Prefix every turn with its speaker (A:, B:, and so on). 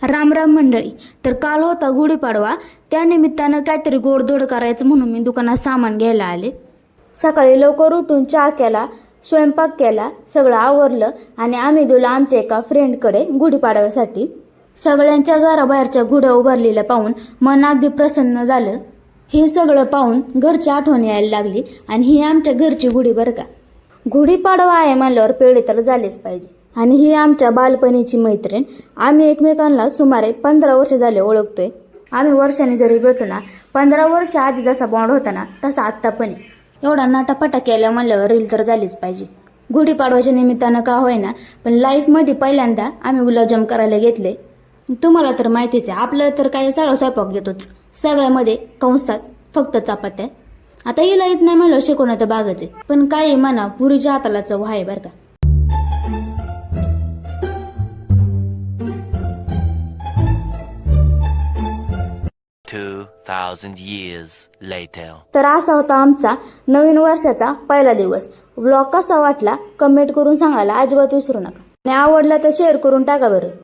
A: राम राम मंडळी. तर काल होता गुढीपाडवा, त्या निमित्तानं काहीतरी गोडधोड करायचं म्हणून मी दुकानात सामान घ्यायला आले. सकाळी लवकर उठून चहा केला, स्वयंपाक केला, सगळं आवरलं आणि आम्ही गेलो आमच्या एका फ्रेंडकडे गुढीपाडव्यासाठी. सगळ्यांच्या घराबाहेरच्या गुढ्या उभारलेल्या पाहून मन अगदी प्रसन्न झालं. हे सगळं पाहून घरची आठवण यायला लागली आणि ही आमच्या घरची गुढी बरं का. गुढीपाडवा आहे म्हणल्यावर पेढे तर झालेच पाहिजे. आणि ही आमच्या बालपणीची मैत्रीण. आम्ही एकमेकांना सुमारे 15 वर्ष झाले ओळखतोय. आम्ही वर्षाने जरी भेटलो ना, 15 वर्ष आधी जसा बॉन्ड होता ना तसा आत्ता पण आहे. एवढा नाटापाटा केल्या म्हणल्यावर रील तर झालीच पाहिजे. गुढीपाडव्याच्या निमित्तानं का होईना, पण लाईफमध्ये पहिल्यांदा आम्ही गुलाबजाम करायला घेतले. तुम्हाला तर माहितीच आहे, आपल्याला तर काही सगळं स्वयंपाक येतोच, सगळ्यामध्ये कंसात फक्त चपात्या. आता हिला येत नाही म्हणलं शिकवणं तर बागच आहे, पण काही म्हणा पुरीच्या हाताला चव आहे बरं का.
B: years later.
A: तर असा होता आमचा नवीन वर्षाचा पहिला दिवस. व्लॉग कसा वाटला कमेंट करून सांगायला अजिबात विसरू नका आणि आवडला तर शेअर करून टाका बरं.